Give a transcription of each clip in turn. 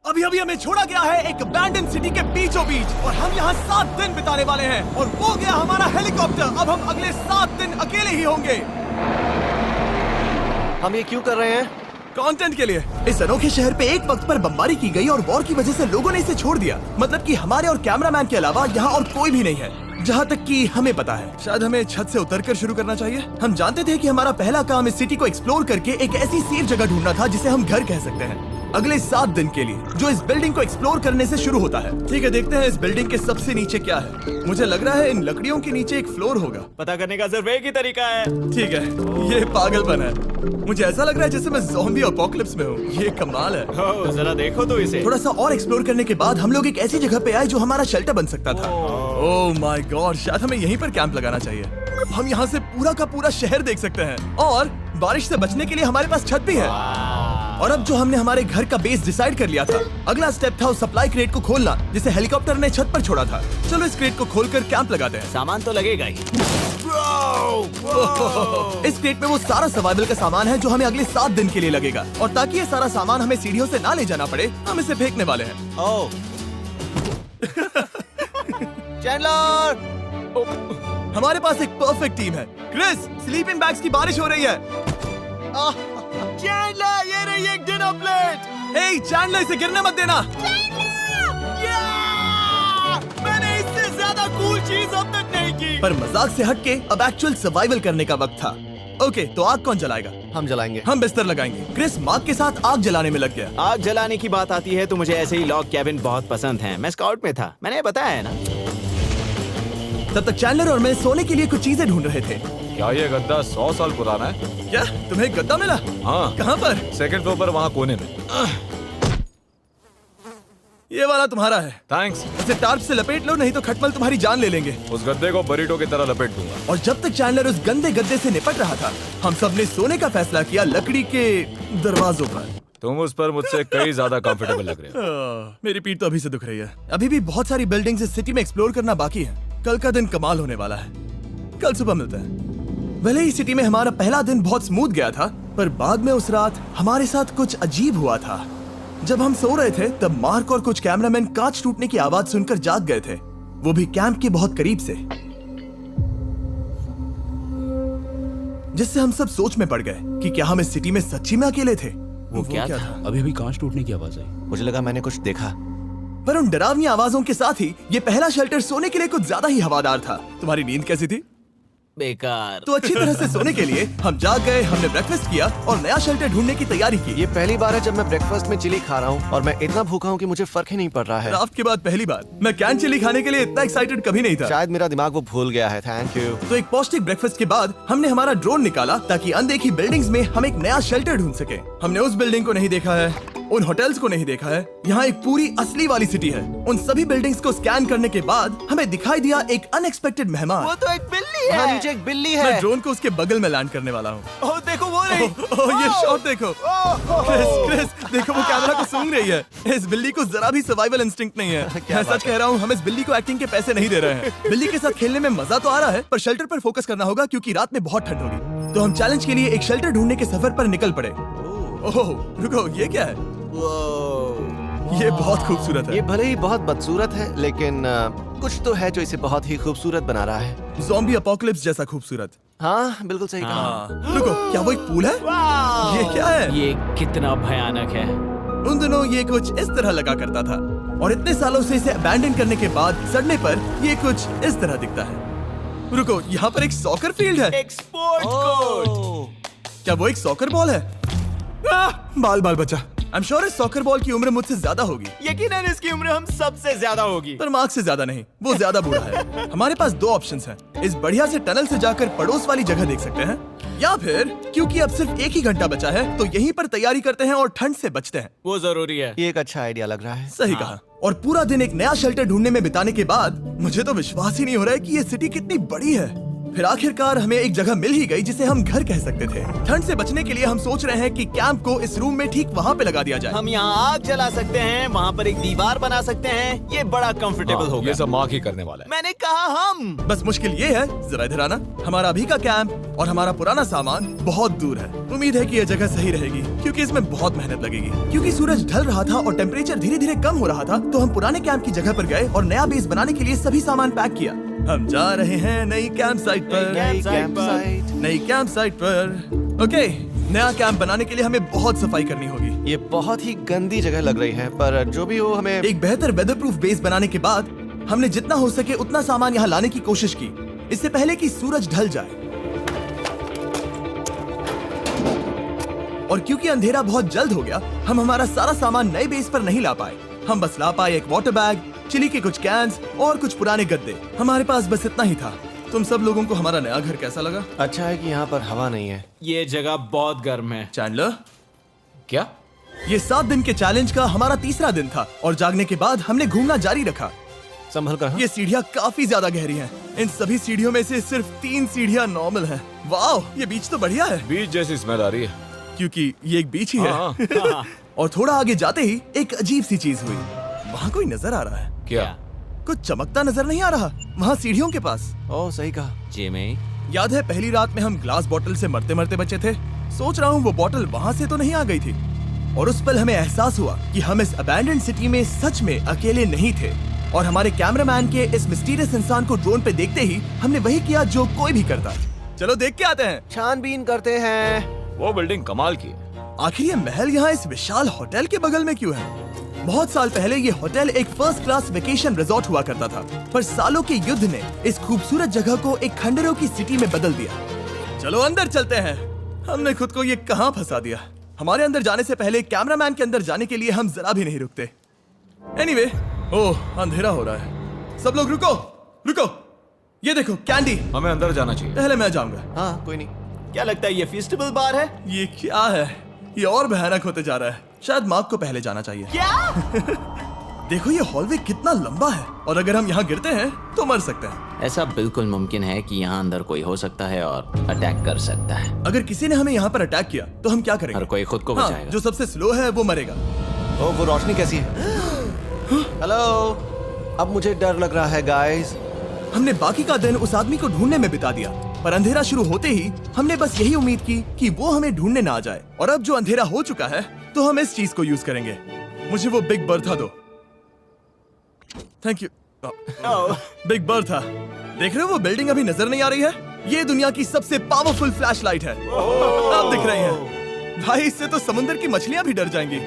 अभी अभी हमें छोड़ा गया है एक अबैंडन सिटी के बीचों बीच और हम यहाँ 7 दिन बिताने वाले हैं और वो गया हमारा हेलीकॉप्टर। अब हम अगले 7 दिन अकेले ही होंगे। हम ये क्यों कर रहे हैं? कंटेंट के लिए। इस अनोखे शहर पे एक वक्त पर बमबारी की गई और वॉर की वजह से लोगों ने इसे छोड़ दिया। मतलब कि हमारे और कैमरामैन के अलावा यहाँ और कोई भी नहीं है, जहाँ तक कि हमें पता है। शायद हमें छत से उतरकर शुरू करना चाहिए। हम जानते थे कि हमारा पहला काम इस सिटी को एक्सप्लोर करके एक ऐसी सेफ जगह ढूंढना था जिसे हम घर कह सकते हैं, अगले 7 दिन के लिए, जो इस बिल्डिंग को एक्सप्लोर करने से शुरू होता है। ठीक है, देखते हैं इस बिल्डिंग के सबसे नीचे क्या है। मुझे लग रहा है इन लकड़ियों के नीचे एक फ्लोर होगा। पता करने का सिर्फ एक ही तरीका है। ठीक है, ये पागलपन है। मुझे ऐसा लग रहा है जैसे मैं ज़ॉम्बी अपोकलिप्स में हूँ। ये कमाल है। ओह, जरा देखो तो इसे। थोड़ा सा और एक्सप्लोर करने के बाद हम लोग एक ऐसी जगह पे आए जो हमारा शेल्टर बन सकता था। ओह माय गॉड, शायद हमें यहीं पर कैंप लगाना चाहिए। हम यहाँ से पूरा का पूरा शहर देख सकते हैं और बारिश से बचने के लिए हमारे पास छत भी है। और अब जो हमने हमारे घर का बेस डिसाइड कर लिया था, अगला स्टेप था उस सप्लाई क्रेट को खोलना जिसे हेलीकॉप्टर ने छत पर छोड़ा था। चलो इस क्रेट को खोलकर कैंप लगाते हैं। सामान तो लगेगा ही। इस क्रेट में वो सारा सर्वाइवल का सामान है जो हमें अगले 7 दिन के लिए लगेगा। और ताकि ये सारा सामान हमें सीढ़ियों से ना ले जाना पड़े, हम इसे फेंकने वाले हैं। ओह, चैंडलर! हमारे पास एक परफेक्ट टीम है। क्रिस, स्लीपिंग बैग्स की बारिश हो रही है। चैंडलर, ये रही एक डिनर प्लेट। हे चैंडलर, इसे गिरने मत देना। मैंने इससे ज्यादा कूल चीज अब तक नहीं की। पर मजाक से हटके अब एक्चुअल सर्वाइवल करने का वक्त था। ओके, तो आग कौन जलाएगा? हम जलाएंगे। हम बिस्तर लगाएंगे। क्रिस मार्क के साथ आग जलाने में लग गया। आग जलाने की बात आती है तो मुझे ऐसे ही लॉग कैबिन बहुत पसंद है। मैं स्काउट में था, मैंने बताया है ना। तब तक चैंडलर और मैं सोने के लिए कुछ चीजें ढूंढ रहे थे। क्या ये गद्दा 100 साल पुराना है? क्या तुम्हें एक गद्दा मिला? हाँ। कहाँ पर? सेकंड फ्लोर पर, वहाँ कोने में। ये वाला तुम्हारा है। थैंक्स। इसे टार्प से लपेट लो, नहीं तो खटमल तुम्हारी जान ले लेंगे। उस गद्दे को बरीटो की तरह लपेट दूंगा। और जब तक चैंडलर उस गंदे गद्दे से निपट रहा था, हम सब ने सोने का फैसला किया लकड़ी के दरवाजों पर। तुम उस पर मुझसे कई ज्यादा कंफर्टेबल लग रहे हो। मेरी पीठ तो अभी से दुख रही है। अभी भी बहुत सारी बिल्डिंग्स इस सिटी में एक्सप्लोर करना बाकी है। कल का दिन कमाल होने वाला है। कल सुबह मिलते हैं। भले ही सिटी में हमारा पहला दिन बहुत स्मूथ गया था, पर बाद में उस रात हमारे साथ कुछ अजीब हुआ था। जब हम सो रहे थे तब मार्क और कुछ कैमरामैन कांच टूटने की आवाज सुनकर जाग गए थे, वो भी कैंप के बहुत करीब से, जिससे हम सब सोच में पड़ गए कि क्या हम इस सिटी में सच्ची में अकेले थे। वो क्या था? अभी अभी कांच टूटने की आवाज आई। मुझे लगा मैंने कुछ देखा। पर उन डरावनी आवाजों के साथ ही ये पहला शेल्टर सोने के लिए कुछ ज्यादा ही हवादार था। तुम्हारी नींद कैसी थी? बेकार। तो अच्छी तरह से सोने के लिए हम जाग गए। हमने ब्रेकफास्ट किया और नया शेल्टर ढूंढने की तैयारी की। ये पहली बार है जब मैं ब्रेकफास्ट में चिली खा रहा हूँ और मैं इतना भूखा हूँ कि मुझे फर्क ही नहीं पड़ रहा है। राफ्ट के बाद पहली बार। मैं कैन चिली खाने के लिए इतना एक्साइटेड कभी नहीं था। शायद मेरा दिमाग वो भूल गया है। Thank you. तो एक पौष्टिक ब्रेकफास्ट के बाद हमने हमारा ड्रोन निकाला ताकि अनदेखी बिल्डिंग्स में हम एक नया शेल्टर ढूंढ सके। हमने उस बिल्डिंग को नहीं देखा है, उन होटल्स को नहीं देखा है। यहाँ एक पूरी असली वाली सिटी है। उन सभी बिल्डिंग्स को स्कैन करने के बाद हमें दिखाई दिया एक अनएक्सपेक्टेड मेहमान। वो तो एक बिल्ली वहाँ है। नीचे एक बिल्ली मैं है। ड्रोन को उसके बगल में लैंड करने वाला हूँ। ओह, देखो वो रही। ये शॉट देखो। क्रिस, देखो वो कैमरा को सूंघ रही है। इस बिल्ली को जरा भी सर्वाइवल इंस्टिंक्ट नहीं है। क्या मैं बात सच कह रहा हूँ, हम इस बिल्ली को एक्टिंग के पैसे नहीं दे रहे हैं। बिल्ली के साथ खेलने में मजा तो आ रहा है, पर शेल्टर पर फोकस करना होगा क्योंकि रात में बहुत ठंड होगी। तो हम चैलेंज के लिए एक शेल्टर ढूंढने के सफर पर निकल पड़े। ओह रुको, ये क्या है? ये बहुत खूबसूरत है। ये भले ही बहुत बदसूरत है, लेकिन कुछ तो है जो इसे बहुत ही खूबसूरत बना रहा है। ज़ॉम्बी अपोकलिप्स जैसा खूबसूरत। हाँ, बिल्कुल सही कहा। रुको, क्या वो एक पूल है? ये क्या है? ये कितना भयानक है। उन दिनों ये कुछ इस तरह लगा करता था और इतने सालों से इसे अबैंडन करने के बाद सड़ने पर ये कुछ इस तरह दिखता है। रुको, यहाँ पर एक सॉकर फील्ड है। एक स्पोर्ट्स कोर्ट। क्या वो एक सॉकर बॉल है? बाल बाल बचा। आई एम श्योर इस सॉकर बॉल की उम्र मुझसे ज्यादा होगी। यकीनन इसकी उम्र हम सबसे ज्यादा होगी। पर मार्क से ज्यादा नहीं, वो ज्यादा बूढ़ा है। हमारे पास 2 ऑप्शंस हैं। इस बढ़िया से टनल से जाकर पड़ोस वाली जगह देख सकते हैं, या फिर क्योंकि अब सिर्फ 1 ही घंटा बचा है तो यहीं पर तैयारी करते हैं और ठंड से बचते हैं। वो जरूरी है। ये एक अच्छा आइडिया लग रहा है। सही कहा। और पूरा दिन एक नया शेल्टर ढूंढने में बिताने के बाद मुझे तो विश्वास ही नहीं हो रहा है कि ये सिटी कितनी बड़ी है। फिर आखिरकार हमें एक जगह मिल ही गई जिसे हम घर कह सकते थे। ठंड से बचने के लिए हम सोच रहे हैं कि कैंप को इस रूम में ठीक वहाँ पे लगा दिया जाए। हम यहाँ आग जला सकते हैं, वहाँ पर एक दीवार बना सकते हैं। ये बड़ा कंफर्टेबल होगा। ये सब मार्क ही करने वाला है। मैंने कहा हम। बस मुश्किल ये है, जरा इधर आना, हमारा अभी का कैंप और हमारा पुराना सामान बहुत दूर है। उम्मीद है कि यह जगह सही रहेगी क्योंकि इसमें बहुत मेहनत लगेगी। क्योंकि सूरज ढल रहा था और टेम्परेचर धीरे धीरे कम हो रहा था, तो हम पुराने कैंप की जगह पर गए और नया बेस बनाने के लिए सभी सामान पैक किया। हम जा रहे हैं नई कैंप साइट पर। नई कैंप साइट पर। ओके, नया कैंप बनाने के लिए हमें बहुत सफाई करनी होगी। ये बहुत ही गंदी जगह लग रही है, पर जो भी हो हमें एक बेहतर वेदर प्रूफ बेस बनाने के बाद हमने जितना हो सके उतना सामान यहाँ लाने की कोशिश की, इससे पहले कि सूरज ढल जाए। और क्योंकि अंधेरा बहुत जल्द हो गया, हम हमारा सारा सामान नए बेस पर नहीं ला पाए। हम बस ला पाए एक वाटर बैग, चिली के कुछ कैंस और कुछ पुराने गद्दे। हमारे पास बस इतना ही था। तुम सब लोगों को हमारा नया घर कैसा लगा? अच्छा है कि यहाँ पर हवा नहीं है। ये जगह बहुत गर्म है। चैंडलर, क्या? ये 7 दिन के चैलेंज का हमारा तीसरा दिन था और जागने के बाद हमने घूमना जारी रखा। संभल कर। हाँ? ये सीढ़ियाँ काफी ज्यादा गहरी हैं। इन सभी सीढ़ियों में से सिर्फ 3 सीढ़ियाँ नॉर्मल हैं। वाह, ये बीच तो बढ़िया है बीच जैसी स्मेल आ रही है। क्योंकि ये एक बीच ही है। हाँ। और थोड़ा आगे जाते ही एक अजीब सी चीज हुई। वहाँ कोई नजर आ रहा है। क्या? कुछ चमकता नजर नहीं आ रहा वहाँ सीढ़ियों के पास। ओह, सही कहा। जिमी, याद है पहली रात में हम ग्लास बॉटल से मरते मरते बचे थे? सोच रहा हूँ वो बॉटल वहाँ से तो नहीं आ गई थी। और उस पल हमें एहसास हुआ कि हम इस अबैंडन्ड सिटी में सच में अकेले नहीं थे। और हमारे कैमरामैन के इस मिस्टीरियस इंसान को ड्रोन पे देखते ही हमने वही किया जो कोई भी करता। चलो देख के आते हैं। छानबीन करते हैं। वो बिल्डिंग कमाल की है। आखिर ये महल यहाँ इस विशाल होटल के बगल में क्यों है? बहुत साल पहले ये होटल एक फर्स्ट क्लास वेकेशन रिजॉर्ट हुआ करता था, पर सालों के युद्ध ने इस खूबसूरत जगह को एक खंडरों की सिटी में बदल दिया। चलो अंदर चलते हैं। हमने खुद को ये कहाँ फंसा दिया। हमारे अंदर जाने से पहले कैमरामैन के अंदर जाने के लिए हम जरा भी नहीं रुकते। एनीवे, ओह अंधेरा हो रहा है। सब लोग रुको, रुको। ये देखो कैंडी। हमें अंदर जाना चाहिए। पहले मैं जाऊंगा। हाँ, कोई नहीं। क्या लगता है ये फेस्टिवल बार है? ये क्या है? ये और भयानक होते जा रहा है। शायद मार्क को पहले जाना चाहिए। क्या? देखो ये हॉलवे कितना लंबा है और अगर हम यहाँ गिरते हैं तो मर सकते हैं। ऐसा बिल्कुल मुमकिन है कि यहाँ अंदर कोई हो सकता है और अटैक कर सकता है। अगर किसी ने हमें यहाँ पर अटैक किया तो हम क्या करेंगे? हर कोई खुद को हाँ, बचाएगा। जो सबसे स्लो है वो मरेगा। ओह, वो रोशनी कैसी है? हेलो, अब मुझे डर लग रहा है गाइस। हमने बाकी का दिन उस आदमी को ढूंढने में बिता दिया, पर अंधेरा शुरू होते ही हमने बस यही उम्मीद की कि वो हमें ढूंढने ना आ जाए। और अब जो अंधेरा हो चुका है तो हम इस चीज को यूज करेंगे। मुझे वो बिग बर्था दो। Thank you. Big Bertha. देख रहे हो वो बिल्डिंग अभी नजर नहीं आ रही है? ये दुनिया की सबसे पावरफुल फ्लैशलाइट है। आप दिख रही हैं। भाई इससे तो समुद्र की मछलियां भी डर जाएंगी।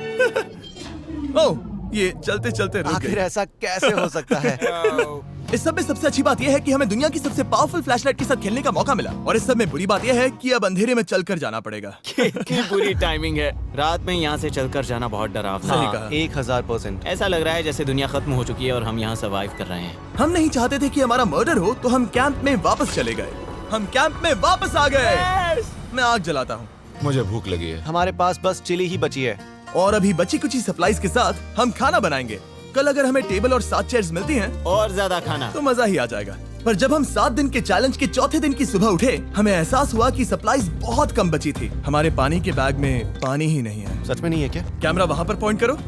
ओह, ये चलते चलते रुक आखिर गई। ऐसा कैसे हो सकता है? इस सब में सबसे अच्छी बात यह है कि हमें दुनिया की सबसे पावरफुल फ्लैशलाइट के साथ खेलने का मौका मिला। और इस सब में बुरी बात यह है कि अब अंधेरे में चलकर जाना पड़ेगा। कितनी बुरी टाइमिंग है। रात में यहाँ से चलकर जाना बहुत डरावना सही है। कहा। 1000%। ऐसा लग रहा है जैसे दुनिया खत्म हो चुकी है और हम यहाँ सर्वाइव कर रहे हैं। हम नहीं चाहते थे कि हमारा मर्डर हो, तो हम कैंप में वापस चले गए। हम कैंप में वापस आ गए। मैं आग जलाता हूँ मुझे भूख लगी है। हमारे पास बस चिली ही बची है। और अभी बची कुछ सप्लाईज के साथ हम खाना बनाएंगे। कल अगर हमें टेबल और 7 चेयर्स मिलती हैं और ज्यादा खाना तो मजा ही आ जाएगा। पर जब हम 7 दिन के चैलेंज के चौथे दिन की सुबह उठे, हमें एहसास हुआ कि सप्लाईज बहुत कम बची थी। हमारे पानी के बैग में पानी ही नहीं है। सच में नहीं है क्या? कैमरा वहाँ पर पॉइंट करो।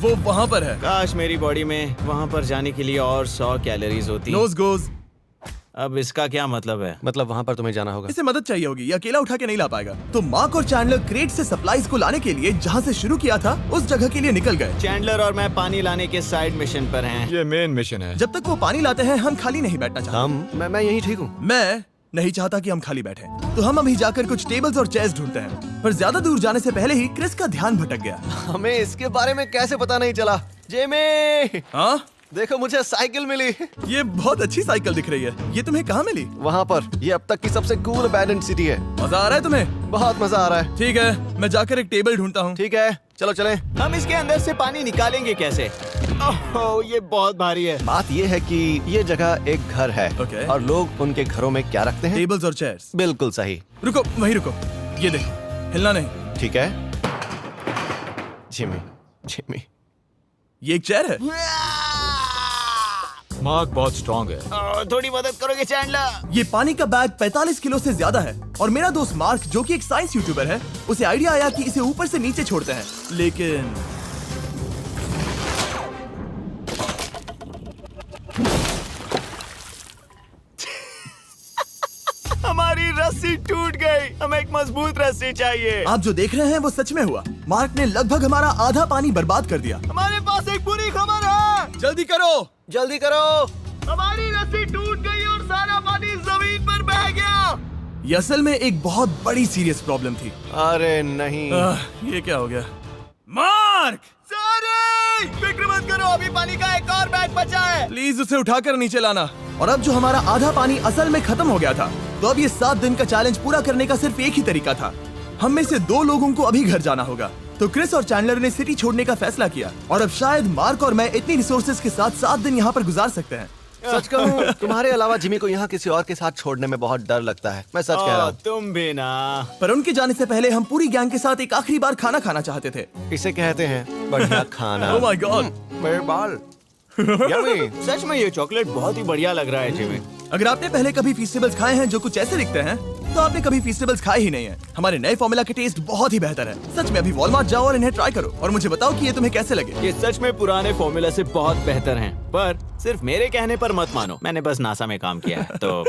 वो वहाँ पर है। काश मेरी बॉडी में वहाँ पर जाने के लिए और 100 कैलोरीज होती। नोज गोज। अब इसका क्या मतलब है? मतलब वहाँ पर तुम्हें जाना होगा। इसे मदद चाहिए होगी, ये अकेला उठा के नहीं ला पाएगा। तो मार्क और चैंडलर क्रेट से सप्लाईज को लाने के लिए जहाँ से शुरू किया था उस जगह के लिए निकल गए। चैंडलर और मैं पानी लाने के साइड मिशन पर हैं। ये मेन मिशन है। जब तक वो पानी लाते हैं हम खाली नहीं बैठना चाहते। मैं यही ठीक हूँ। मैं नहीं चाहता कि हम खाली बैठे, तो हम अभी जाकर कुछ टेबल्स और चेयर्स ढूंढते हैं। पर ज्यादा दूर जाने से पहले ही क्रिस का ध्यान भटक गया। हमें इसके बारे में कैसे पता नहीं चला? जेमी, हाँ, देखो मुझे साइकिल मिली। ये बहुत अच्छी साइकिल दिख रही है। ये तुम्हें कहाँ मिली? वहाँ पर। ये अब तक की सबसे कूल अबैंडन्ड सिटी है। मजा आ रहा है तुम्हें? बहुत मजा आ रहा है। ठीक है, मैं जाकर एक टेबल ढूंढता हूँ। ठीक है, चलो चलें। हम इसके अंदर से पानी निकालेंगे कैसे? ओह, ये बहुत भारी है। बात ये है कि ये जगह एक घर है। Okay. और लोग उनके घरों में क्या रखते हैं? टेबल्स और चेयर्स। बिल्कुल सही। रुको, वहीं रुको। ये देखो, हिलना नहीं। ठीक है। Jimmy, Jimmy. ये एक चेयर है। मार्क बहुत स्ट्रांग है। थोड़ी मदद करोगे चैंडलर? ये पानी का बैग 45 किलो से ज्यादा है और मेरा दोस्त मार्क जो कि एक साइंस यूट्यूबर है, उसे आइडिया आया कि इसे ऊपर से नीचे छोड़ते हैं, लेकिन हमारी रस्सी टूट गई। हमें एक मजबूत रस्सी चाहिए। आप जो देख रहे हैं वो सच में हुआ। मार्क ने लगभग हमारा आधा पानी बर्बाद कर दिया। हमारे पास एक बुरी खबर है। जल्दी करो। जल्दी करो। हमारी रस्सी टूट गई और सारा पानी जमीन पर बह गया। ये असल में एक बहुत बड़ी सीरियस प्रॉब्लम थी। अरे नहीं। ये क्या हो गया? मार्क, सॉरी, फिक्र मत करो, अभी पानी का एक और बैग बचा है। प्लीज उसे उठाकर नीचे लाना। और अब जो हमारा आधा पानी असल में खत्म हो गया था, तो अब ये 7 दिन का चैलेंज पूरा करने का सिर्फ एक ही तरीका था। हम में से 2 लोगों को अभी घर जाना होगा। तो क्रिस और चैंडलर ने सिटी छोड़ने का फैसला किया और अब शायद मार्क और मैं इतनी रिसोर्सेज के साथ 7 दिन यहाँ पर गुजार सकते हैं। सच कहूँ, तुम्हारे अलावा जिमी को यहाँ किसी और के साथ छोड़ने में बहुत डर लगता है। मैं सच कह रहा हूँ। तुम भी ना। पर उनके जाने से पहले हम पूरी गैंग के साथ एक आखिरी बार खाना खाना चाहते थे। इसे कहते हैं बढ़िया खाना। ओह माय गॉड, मेरे बाल। यम्मी। सच में ये चॉकलेट बहुत ही बढ़िया लग रहा है जिमी। अगर आपने पहले कभी फीस्टेबल्स खाए हैं जो कुछ ऐसे दिखते हैं, तो आपने कभी फीस्टेबल्स खाए ही नहीं है। हमारे नए फॉर्मूला के टेस्ट बहुत ही बेहतर है। सच में अभी वॉलमार्ट जाओ और इन्हें ट्राई करो और मुझे बताओ कि ये तुम्हें कैसे लगे। ये सच में पुराने फॉर्मूला से बहुत बेहतर हैं, पर सिर्फ मेरे कहने पर मत मानो। मैंने बस नासा में काम किया है तो।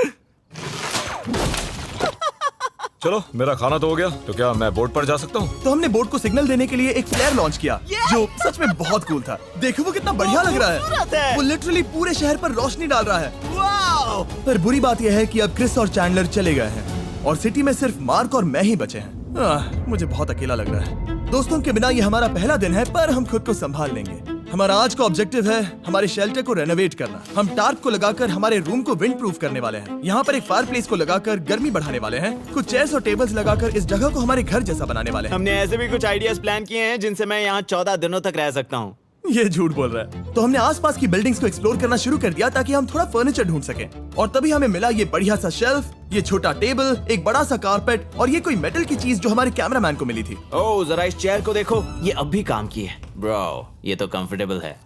चलो मेरा खाना तो हो गया, तो क्या मैं बोट पर जा सकता हूँ? तो हमने बोट को सिग्नल देने के लिए एक फ्लेयर लॉन्च किया, जो सच में बहुत कूल था। देखो वो कितना बढ़िया लग रहा खूबसूरत है। है। वो लिटरली पूरे शहर पर रोशनी डाल रहा है। वाओ! पर बुरी बात यह है कि अब क्रिस और चैंडलर चले गए हैं और सिटी में सिर्फ मार्क और मैं ही बचे हैं। मुझे बहुत अकेला लग रहा है। दोस्तों के बिना ये हमारा पहला दिन है, पर हम खुद को संभाल लेंगे। हमारा आज का ऑब्जेक्टिव है हमारे शेल्टर को रेनोवेट करना। हम टार्प को लगाकर हमारे रूम को विंड प्रूफ करने वाले हैं। यहाँ पर एक फायर प्लेस को लगाकर गर्मी बढ़ाने वाले हैं। कुछ चेयर्स और टेबल्स लगाकर इस जगह को हमारे घर जैसा बनाने वाले हैं। हमने ऐसे भी कुछ आइडियाज प्लान किए हैं जिनसे मैं यहाँ 14 दिनों तक रह सकता हूँ। ये झूठ बोल रहा है। तो हमने आसपास की बिल्डिंग्स को एक्सप्लोर करना शुरू कर दिया ताकि हम थोड़ा फर्नीचर ढूंढ सकें। और तभी हमें मिला ये बढ़िया सा शेल्फ, ये छोटा टेबल, एक बड़ा सा कारपेट और ये कोई मेटल की चीज जो हमारे कैमरामैन को मिली थी। ओह, जरा इस चेयर को देखो, ये अब भी काम की है। ब्रो, ये तो कंफर्टेबल है।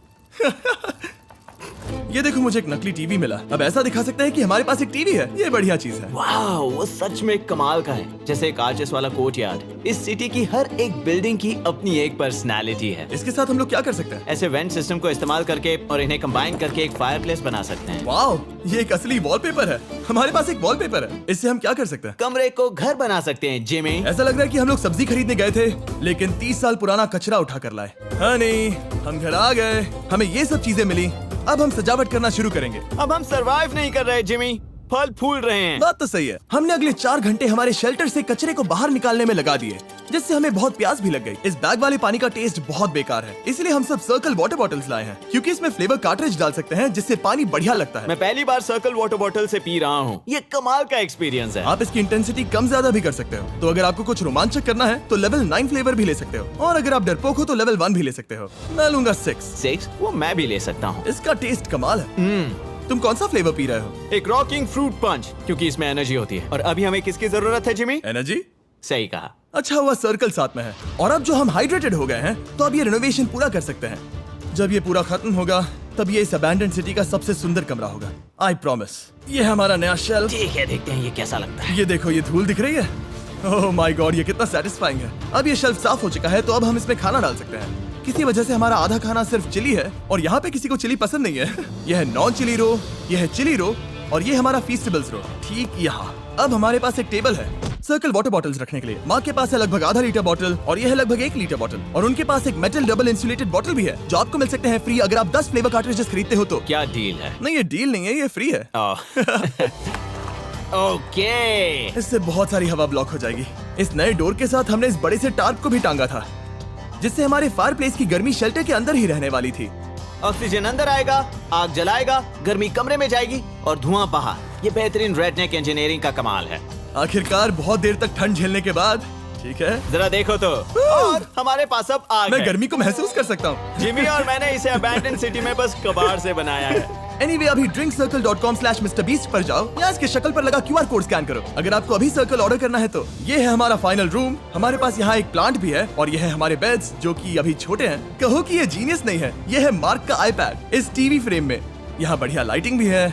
ये देखो, मुझे एक नकली टीवी मिला। अब ऐसा दिखा सकते हैं कि हमारे पास एक टीवी है। ये बढ़िया चीज है। वाओ, वो सच में कमाल का है। जैसे एक आर्चेस वाला कोर्टयार्ड। इस सिटी की हर एक बिल्डिंग की अपनी एक पर्सनालिटी है। इसके साथ हम लोग क्या कर सकते हैं? ऐसे वेंट सिस्टम को इस्तेमाल करके और इन्हें कंबाइन करके एक फायरप्लेस बना सकते हैं। वाओ, ये एक असली वॉलपेपर है। हमारे पास एक वॉलपेपर है। इससे हम क्या कर सकते हैं? कमरे को घर बना सकते हैं जिमी। ऐसा लग रहा है कि हम लोग सब्जी खरीदने गए थे, लेकिन 30 साल पुराना कचरा उठा कर लाए। हनी, हम घर आ गए। हमें ये सब चीजें मिली। अब हम सजावट करना शुरू करेंगे। अब हम सरवाइव नहीं कर रहे जिमी, फल फूल रहे हैं। बात तो सही है। हमने अगले 4 घंटे हमारे शेल्टर से कचरे को बाहर निकालने में लगा दिए, जिससे हमें बहुत प्यास भी लग गई। इस बैग वाले पानी का टेस्ट बहुत बेकार है, इसलिए हम सब सर्कल वाटर बॉटल्स लाए हैं, क्योंकि इसमें फ्लेवर कार्ट्रिज डाल सकते हैं, जिससे पानी बढ़िया लगता है। मैं पहली बार सर्कल वाटर बॉटल से पी रहा हूँ। ये कमाल का एक्सपीरियंस है। आप इसकी इंटेंसिटी कम ज्यादा भी कर सकते हो। तो अगर आपको कुछ रोमांचक करना है तो लेवल 9 फ्लेवर भी ले सकते हो, और अगर आप डरपोक हो तो लेवल 1 भी ले सकते हो। मैं लूंगा 6। वो मैं भी ले सकता हूँ। इसका टेस्ट कमाल है। तुम कौन सा फ्लेवर पी रहे हो? एक रॉकिंग फ्रूट पंच, क्योंकि इसमें एनर्जी होती है। और अभी हमें किसकी जरूरत है जिमी? एनर्जी? सही कहा। अच्छा हुआ सर्कल साथ में है। और अब जो हम हाइड्रेटेड हो गए हैं, तो अब ये रिनोवेशन पूरा कर सकते हैं। जब ये पूरा खत्म होगा, तब ये इस अबैंडन सिटी का सबसे सुंदर कमरा होगा। I promise. ये है हमारा नया शेल्फ। ठीक है, देखते हैं ये कैसा लगता है। ये देखो, ये धूल दिख रही है। ओह माय गॉड, ये कितना सेटिस्फाइंग है। अब ये शेल्फ साफ हो चुका है, तो अब हम इसमें खाना डाल सकते हैं। किसी वजह से हमारा आधा खाना सिर्फ चिली है, और यहाँ पे किसी को चिली पसंद नहीं है। यह है नॉन चिली रो, यह है चिली रो, और ये हमारा फीस्टेबल्स रो ठीक यहाँ। अब हमारे पास एक टेबल है सर्कल वाटर बॉटल्स रखने के लिए। माँ के पास है लगभग आधा लीटर बॉटल, और ये है लगभग 1 लीटर बॉटल, और उनके पास एक मेटल डबल इंसुलेटेड बॉटल भी है, जो आपको मिल सकते हैं फ्री अगर आप 10 फ्लेवर कार्ट्रिजेस खरीदते हो तो। क्या डील है? नहीं, ये डील नहीं है, ये फ्री है। ओके। इससे बहुत सारी हवा ब्लॉक हो जाएगी। इस नए डोर के साथ हमने इस बड़े से टार्प को भी टांगा था, जिससे हमारे फायर प्लेस की गर्मी शेल्टर के अंदर ही रहने वाली थी। ऑक्सीजन अंदर आएगा, आग जलाएगा, गर्मी कमरे में जाएगी और धुआं बाहर। ये बेहतरीन रेडनेक इंजीनियरिंग का कमाल है। आखिरकार बहुत देर तक ठंड झेलने के बाद, ठीक है, जरा देखो तो, और हमारे पास अब आग मैं है। गर्मी को महसूस कर सकता हूँ। जिमी और मैंने इसे अबैंडन सिटी में बस कबाड़ से बनाया है। Anyway, अभी drinkcircle.com/MrBeast पर जाओ या इसके शक्ल पर लगा QR कोड स्कैन करो। अगर आपको अभी सर्कल ऑर्डर करना है तो ये है हमारा फाइनल रूम। हमारे पास यहाँ एक प्लांट भी है, और ये है हमारे बेड्स, जो कि अभी छोटे हैं। कहो कि ये जीनियस नहीं है, ये है मार्क का iPad इस टीवी फ्रेम में। यहाँ बढ़िया लाइटिंग भी है,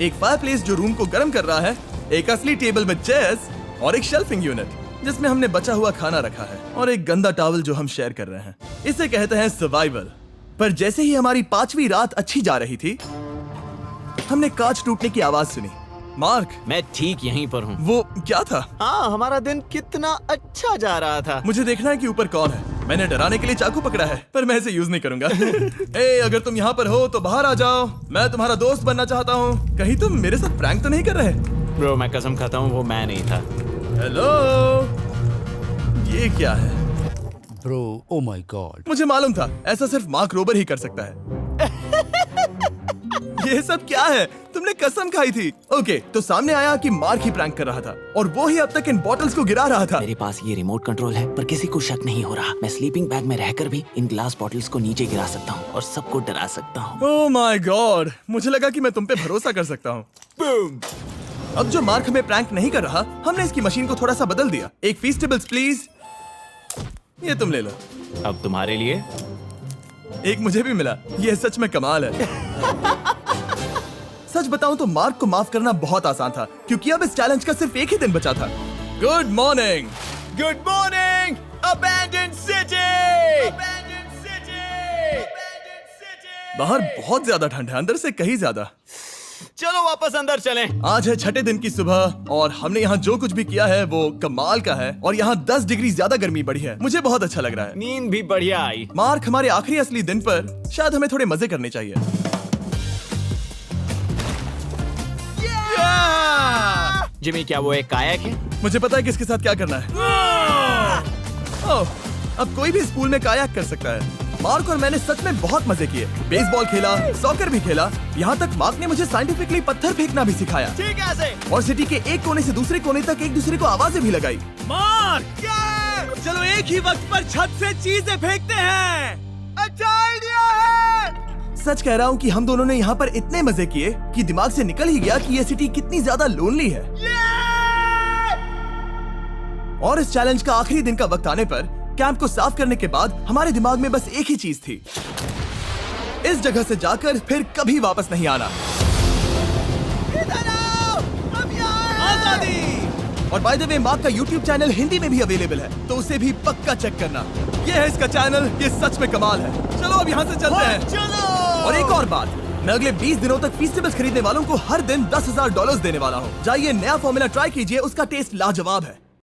एक फायरप्लेस जो रूम को गर्म कर रहा है, एक असली टेबल विद चेयर्स और एक शेल्फिंग यूनिट जिसमें हमने बचा हुआ खाना रखा है और एक गंदा टॉवल जो हम शेयर कर रहे हैं। इसे कहते हैं सर्वाइवल। पर जैसे ही हमारी 5वीं रात अच्छी जा रही थी, हमने कांच टूटने की आवाज सुनी। मार्क, मैं ठीक यहीं पर हूँ। वो क्या था? हाँ, हमारा दिन कितना अच्छा जा रहा था। मुझे देखना है कि ऊपर कौन है। मैंने डराने के लिए चाकू पकड़ा है, पर मैं इसे यूज नहीं करूंगा। ए, अगर तुम यहाँ पर हो तो बाहर आ जाओ, मैं तुम्हारा दोस्त बनना चाहता हूँ। कहीं तुम मेरे साथ प्रैंक तो नहीं कर रहे? ब्रो, मैं कसम खाता हूँ वो मैं नहीं था। हेलो, ये क्या है? Bro, oh my God. मुझे मालूम था ऐसा सिर्फ मार्क रोबर ही कर सकता है। ये सब क्या है? तुमने कसम खाई थी। ओके, तो सामने आया कि मार्क ही प्रैंक कर रहा था और वो ही अब तक इन बॉटल्स को गिरा रहा था। मेरे पास ये रिमोट कंट्रोल है, पर किसी को शक नहीं हो रहा। मैं स्लीपिंग बैग में रहकर भी इन ग्लास बॉटल्स को नीचे गिरा सकता हूँ और सबको डरा सकता हूँ। ओह माय गॉड, मुझे लगा कि मैं तुम पे भरोसा कर सकता हूँ। अब जो मार्क हमें प्रैंक नहीं कर रहा, हमने इसकी मशीन को थोड़ा सा बदल दिया। एक फीस्टेबल्स प्लीज, ये तुम ले लो। अब तुम्हारे लिए एक मुझे भी मिला। ये सच में कमाल है। सच बताऊं तो मार्क को माफ करना बहुत आसान था, क्योंकि अब इस चैलेंज का सिर्फ एक ही दिन बचा था। Good morning, good morning, abandoned city. बाहर बहुत ज्यादा ठंड है, अंदर से कहीं ज्यादा। चलो वापस अंदर चलें। आज है 6ठे दिन की सुबह और हमने यहाँ जो कुछ भी किया है वो कमाल का है और यहाँ 10 डिग्री ज्यादा गर्मी बढ़ी है। मुझे बहुत अच्छा लग रहा है। नींद भी बढ़िया आई। मार्क, हमारे आखिरी असली दिन पर शायद हमें थोड़े मजे करने चाहिए। जिमी, क्या वो एक कायाक है? मुझे पता है किसके साथ क्या करना है। ओह, अब कोई भी इस पूल में कायाक कर सकता है। मार्क और मैंने सच में बहुत मजे किए। बेसबॉल खेला, सॉकर भी खेला, यहाँ तक मार्क ने मुझे साइंटिफिकली पत्थर फेंकना भी सिखाया। ठीक है ऐसे। और सिटी के एक कोने से दूसरे कोने तक एक दूसरे को आवाजें भी लगाई। मार्क, चलो एक ही वक्त पर छत से चीजें फेंकते हैं। अच्छा आइडिया है। सच कह रहा हूँ कि हम दोनों ने यहाँ पर इतने मजे किए कि दिमाग से निकल ही गया कि ये सिटी कितनी ज्यादा लोनली है। और इस चैलेंज का आखिरी दिन का वक्त आने पर कैंप को साफ करने के बाद हमारे दिमाग में बस एक ही चीज थी, इस जगह से जाकर फिर कभी वापस नहीं आना। आजादी! और बाय द वे, मार्क का YouTube चैनल हिंदी में भी अवेलेबल है, तो उसे भी पक्का चेक करना। ये है इसका चैनल, ये सच में कमाल है। चलो अब यहाँ से चलते हैं। चलो। और एक और बात, मैं अगले 20 दिनों तक फीस्टेबल्स खरीदने वालों को हर दिन $10,000 देने वाला हूँ। जाइए, नया फॉर्मूला ट्राई कीजिए, उसका टेस्ट लाजवाब है।